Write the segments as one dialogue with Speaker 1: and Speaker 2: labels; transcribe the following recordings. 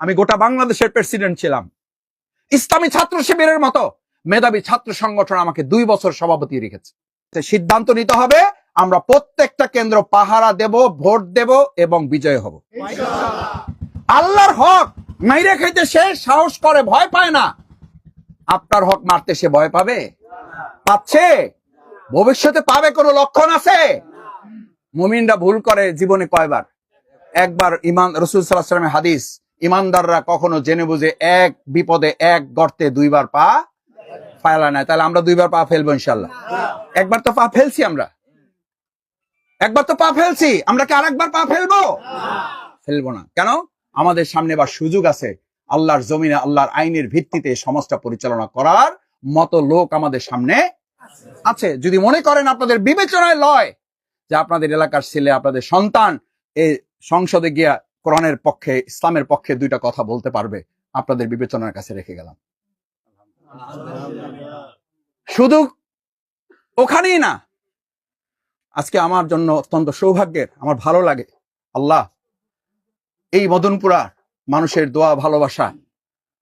Speaker 1: আমি গোটা বাংলাদেশের প্রেসিডেন্ট ছিলাম। ইসলামী ছাত্র শিবিরের মতো মেধাবী ছাত্র সংগঠন আমাকে 2 বছর সভাপতি রেখেছে। সিদ্ধান্ত নিতে হবে, আমরা প্রত্যেকটা কেন্দ্র পাহারা দেব, ভোট দেব এবং বিজয় হব। আল্লাহর হক মাইরে খাইতে সে সাহস করে, ভয় পায় না। আপনার হক মারতে সে ভয় পাবে? পাচ্ছে? ভবিষ্যতে পাবে কোনো লক্ষণ আছে? মুমিনরা ভুল করে জীবনে কয়বার? একবার। ইমান রাসূল সাল্লাল্লাহু আলাইহি ওয়াসাল্লামের হাদিস, ইমানদাররা কখনো জেনে বুঝে এক বিপদে এক গর্তে 2 বার পা ফেলা নাই। তাহলে আমরা 2 বার পা ফেলবো ইনশাআল্লাহ? একবার তো পা ফেলছি আমরা, একবার তো পা ফেলছি, আমরা কি আরেকবার পা ফেলবো? ফেলবো না। কেন? আমাদের সামনে এবার সুযোগ আছে আল্লাহর জমিনে আল্লাহর আইনের ভিত্তিতে সমাজটা পরিচালনা করার মতো লোক আমাদের সামনে আছে। যদি মনে করেন আপনাদের বিবেচনায় লয় যে আপনাদের এলাকার ছেলে, আপনাদের সন্তান এই সংসদে গিয়া কোরআনের পক্ষে, ইসলামের পক্ষে 2টা কথা বলতে পারবে, আপনাদের বিবেচনার কাছে রেখে গেলাম। শুধু ওখানেই না, আজকে আমার জন্য অত্যন্ত সৌভাগ্যের, আমার ভালো লাগে আল্লাহ এই মদনপুরা মানুষের দোয়া, ভালোবাসা,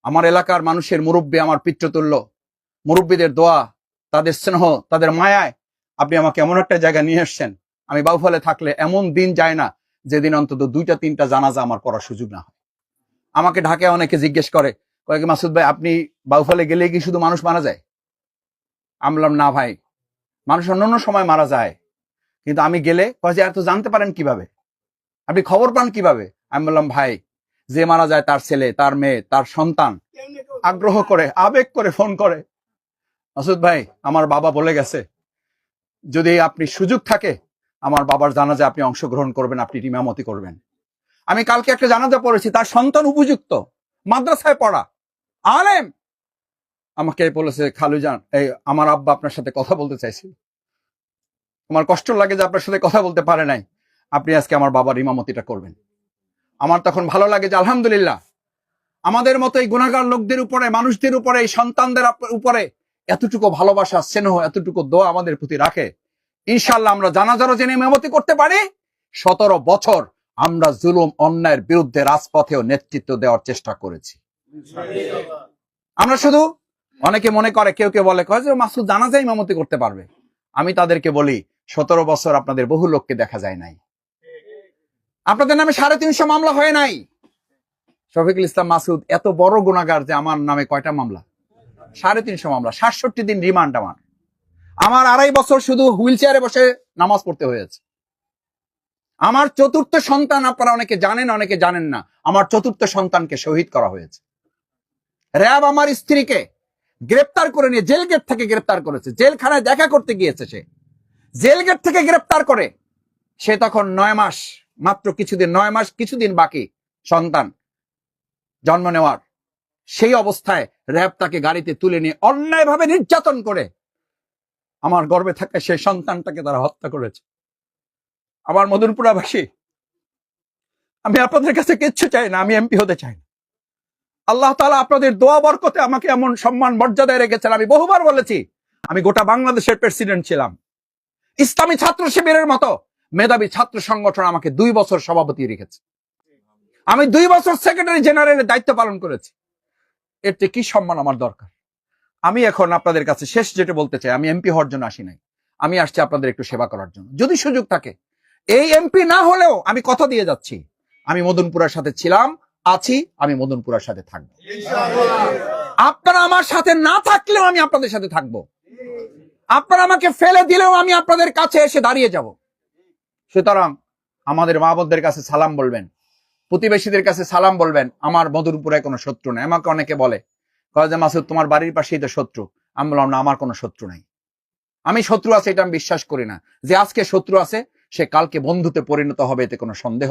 Speaker 1: আমার এলাকার মানুষের মুরব্বী, আমার পিতৃতুল্য মুরব্বীদের দোয়া, তাদের স্নেহ, তাদের মায়ায় আপনি আমাকে এমন একটা জায়গায় নিয়ে এসছেন। আমি বাউফলে থাকলে এমন দিন যায় না যেদিন অন্তত 2টা-3টা জানাজা আমার করার সুযোগ না হয়। আমাকে ঢাকায় অনেকে জিজ্ঞেস করে, কয়েক মাসুদ ভাই আপনি বাউফলে গেলে কি শুধু মানুষ মারা যায়? আমি বললাম না ভাই, মানুষ অন্যান্য সময় মারা যায়, কিন্তু আমি গেলে কয় যে এত জানতে পারেন কিভাবে, আপনি খবর পান কিভাবে? আমি বললাম ভাই, যে মারা যায় তার ছেলে, তার মেয়ে, তার সন্তান আগ্রহ করে, আবেগ করে ফোন করে, মাসুদ ভাই আমার বাবা বলে গেছে যদি আপনি সুযোগ থাকে আমার বাবার জানাজায় আপনি অংশগ্রহণ করবেন, আপনি ইমামতি করবেন। আমি কালকে একটা জানাজা পড়েছি, তার সন্তান উপযুক্ত, মাদ্রাসায় পড়া, আলেম, আমাকে বলেছে খালুজান এই আমার আব্বা আপনার সাথে কথা বলতে চাইছিল, আমার কষ্ট লাগে যে আপনার সাথে কথা বলতে পারে নাই, আপনি আজকে আমার বাবার ইমামতিটা করবেন। আমার তখন ভালো লাগে যে আলহামদুলিল্লাহ আমাদের মতো এই গুনাহগার লোকদের উপরে, মানুষদের উপরে, এই সন্তানদের উপরে এতটুকু ভালোবাসা, স্নেহ, এতটুকু দোয়া আমাদের প্রতি রাখে। ইনশাআল্লাহ আমরা জানাজারও জেনে ইমামতি করতে পারি। 17 বছর আমরা জুলুম অন্যায়ের বিরুদ্ধে রাজপথেও নেতৃত্ব দেওয়ার চেষ্টা করেছি। আমরা শুধু, অনেকে মনে করে, কেউ কেউ বলে কয় যে মাসুদ জানাজা ইমামতি করতে পারবে। আমি তাদেরকে বলি 17 বছর আপনাদের বহু লোককে দেখা যায় নাই, আপনাদের নামে 350 মামলা হয় নাই। শফিকুল ইসলাম মাসুদ এত বড় গুনাহগার যে আমার নামে কয়টা মামলা? 350 মামলা, 67 দিন রিমান্ড। আমার 2.5 বছর শুধু হুইল চেয়ারে বসে নামাজ পড়তে হয়েছে। আমার 4র্থ সন্তান, আপনারা অনেকে জানেন অনেকে জানেন না, আমার 4র্থ সন্তানকে শহীদ করা হয়েছে। র‍্যাব আমার স্ত্রীকে গ্রেপ্তার করে নিয়ে জেল গেট থেকে গ্রেপ্তার করেছে, জেলখানায় দেখা করতে গিয়েছে সে, জেল গেট থেকে গ্রেপ্তার করে। সে তখন 9 মাস, মাত্র কিছুদিন, 9 মাস কিছুদিন বাকি সন্তান জন্ম নেওয়ার। সেই অবস্থায় র‍্যাব তাকে গাড়িতে তুলে নিয়ে অন্যায়ভাবে নির্যাতন করে আমার গর্ভে থাকা সেই সন্তানটাকে তারা হত্যা করেছে। আমার মদনপুরাবাসী, আমি আপনাদের কাছে কিচ্ছু চাই না, আমি এমপি হতে চাই না। আল্লাহ তাআলা আপনাদের দোয়া বরকতে আমাকে এমন সম্মান মর্যাদায় রেখেছেন। আমি বহুবার বলেছি আমি গোটা বাংলাদেশের প্রেসিডেন্ট ছিলাম। ইসলামী ছাত্র শিবিরের মতো মেধাবী ছাত্র সংগঠন আমাকে 2 বছর সভাপতি রেখেছে। আমি 2 বছর সেক্রেটারি জেনারেলের দায়িত্ব পালন করেছি। এর থেকে কি সম্মান আমার দরকার? আমি এখন আপনাদের কাছে শেষ যেটা বলতে চাই, আমি এমপি হওয়ার জন্য আসি নাই, আমি আসছি আপনাদের একটু সেবা করার জন্য। যদি সুযোগ থাকে, এই এমপি না হলেও আমি কথা দিয়ে যাচ্ছি, আমি মদনপুরার সাথে ছিলাম, আছি, আমি মদনপুরার সাথে থাকবো। আপনারা আমার সাথে না থাকলেও আমি আপনাদের সাথে থাকবো। আপনারা আমাকে ফেলে দিলেও আমি আপনাদের কাছে এসে দাঁড়িয়ে যাব। সুতরাং আমাদের মা বোনদের কাছে সালাম বলবেন, প্রতিবেশীদের কাছে সালাম বলবেন। আমার মদনপুরায় কোনো শত্রু নেই। আমাকে অনেকে বলে যে মাসুদ তোমার বাড়ির পাশেই তো শত্রু। আমি বললাম না, আমার কোনো শত্রু নাই। আমি শত্রু আছে এটা আমি বিশ্বাস করি না। যে আজকে শত্রু আছে সে কালকে বন্ধুতে পরিণত হবে, এতে কোনো সন্দেহ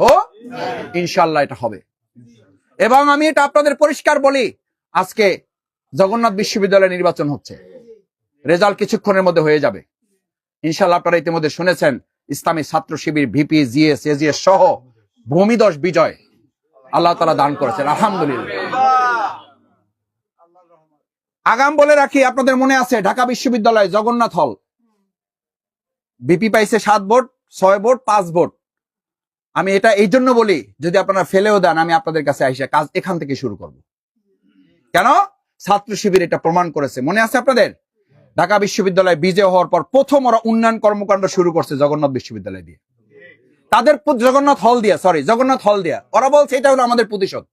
Speaker 1: ইনশাআল্লাহ এটা হবে। এবং আমি এটা আপনাদের পরিষ্কার বলি, আজকে জগন্নাথ বিশ্ববিদ্যালয়ে নির্বাচন হচ্ছে, রেজাল্ট কিছুক্ষণের মধ্যে হয়ে যাবে ইনশাআল্লাহ। আপনারা ইতিমধ্যে শুনেছেন ইসলামী ছাত্র শিবির ভিপি, জিএস, এজিএস সহ ভূমিদশ বিজয় আল্লাহ তাআলা দান করেছেন, আলহামদুলিল্লাহ। আগাম বলে রাখি, আপনাদের মনে আছে ঢাকা বিশ্ববিদ্যালয় জগন্নাথ হল, বিপি পাইছে 7 ভোট, 6 ভোট, 5 ভোট, আমি এটা এই জন্য বলি, যদি আপনারা ফেলেও দেন আমি আপনাদের কাছে আইসা কাজ এখান থেকে শুরু করব। কেন? ছাত্র শিবির এটা প্রমাণ করেছে। মনে আছে আপনাদের? ঢাকা বিশ্ববিদ্যালয় বিজয় হওয়ার পর প্রথম ওরা উন্নয়ন কর্মকাণ্ড শুরু করছে জগন্নাথ বিশ্ববিদ্যালয় দিয়ে, তাদের জগন্নাথ হল দিয়া। ওরা বলছে এটা হলো আমাদের প্রতিশোধ,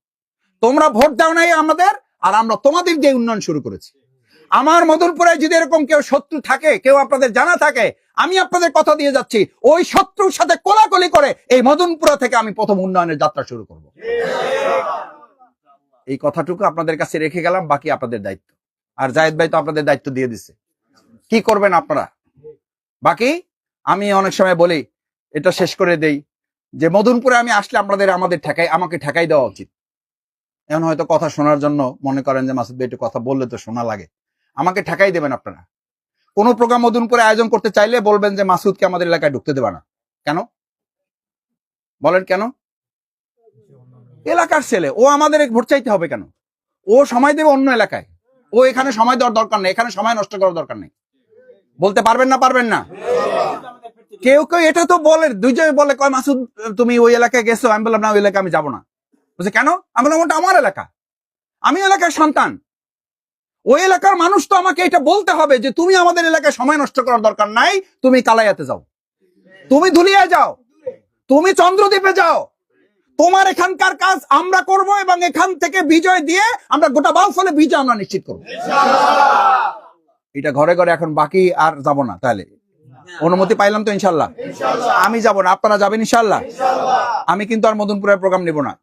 Speaker 1: তোমরা ভোট দাও নাই আমাদের, আর আমরা তোমাদের দিয়ে উন্নয়ন শুরু করেছি। আমার মদনপুরে যদি এরকম কেউ শত্রু থাকে, কেউ আপনাদের জানা থাকে, আমি আপনাদের কথা দিয়ে যাচ্ছি, ওই শত্রুর সাথে কোলাকুলি করে এই মদনপুরা থেকে আমি প্রথম উন্নয়নের যাত্রা শুরু করব। এই কথাটুকু আপনাদের কাছে রেখে গেলাম, বাকি আপনাদের দায়িত্ব। আর জায়েদ ভাই তো আপনাদের দায়িত্ব দিয়ে দিচ্ছে, কি করবেন আপনারা। বাকি আমি অনেক সময় বলি, এটা শেষ করে দেই, যে মদনপুরে আমি আসলে আমাকে ঠেকাই দেওয়া উচিত। এখন হয়তো কথা শোনার জন্য মনে করেন যে মাসুদ ভাই একটু কথা বললে তো শোনা লাগে, আমাকে ঠেকাই দেবেন আপনারা। কোন প্রোগ্রাম মদনপুরে আয়োজন করতে চাইলে বলবেন যে মাসুদকে আমাদের এলাকায় ঢুকতে দেবে না। কেন বলেন? কেন? এলাকার ছেলে, ও আমাদের ভোট চাইতে হবে কেন? ও সময় দেবে অন্য এলাকায়, ও এখানে সময় দেওয়ার দরকার নেই, এখানে সময় নষ্ট করার দরকার নেই। বলতে পারবেন না? পারবেন না? কেউ কেউ এটা তো বলে, দুইজনে বলে, কয় মাসুদ তুমি ওই এলাকায় গেছো? আমি বললাম না, ওই এলাকায় আমি যাবো না। বলছে কেন? আমি বললাম ওটা আমার এলাকা, আমি এলাকার সন্তান, ওই এলাকার মানুষ তো আমাকে এটা বলতে হবে যে তুমি আমাদের এলাকায় সময় নষ্ট করার দরকার নাই, তুমি কালাইয়াতে যাও, তুমি ধুলিয়ায় যাও, তুমি চন্দ্রদ্বীপে যাও, তোমার এখানকার কাজ আমরা করব, এবং এখান থেকে বিজয় দিয়ে আমরা গোটা বাউফলে বিজয় আমরা নিশ্চিত করব। এটা ঘরে ঘরে এখন বাকি আর যাব না। তাহলে অনুমতি পাইলাম তো ইনশাল্লাহ? আমি যাব না, আপনারা যাবেন ইনশাল্লাহ? আমি কিন্তু আর মদনপুরের প্রোগ্রাম নিব না।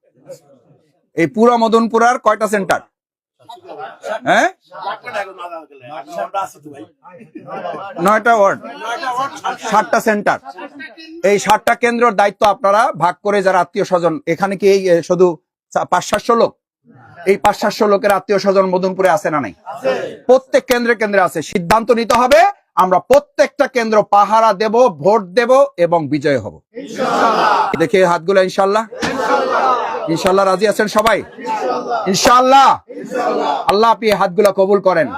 Speaker 1: এই পুরো মদনপুরার কয়টা সেন্টার? হ্যাঁ, 9টা ওয়ার্ড, 7টা সেন্টার। এই 7টা কেন্দ্রের দায়িত্ব আপনারা ভাগ করে, যারা আত্মীয় স্বজন, এখানে কি এই শুধু 500-700 লোক? এই 500-700 লোকের আত্মীয় স্বজন মদনপুরে আছে না নাই? প্রত্যেক কেন্দ্রে কেন্দ্রে আছে। সিদ্ধান্ত নিতে হবে, আমরা প্রত্যেকটা কেন্দ্র পাহারা দেব, ভোট দেব এবং বিজয় হব। দেখে হাতগুলো ইনশাল্লাহ। ইনশাল্লাহ রাজি আছেন সবাই? ইনশাল্লাহ। আল্লাহ আপনি হাতগুলো কবুল করেন।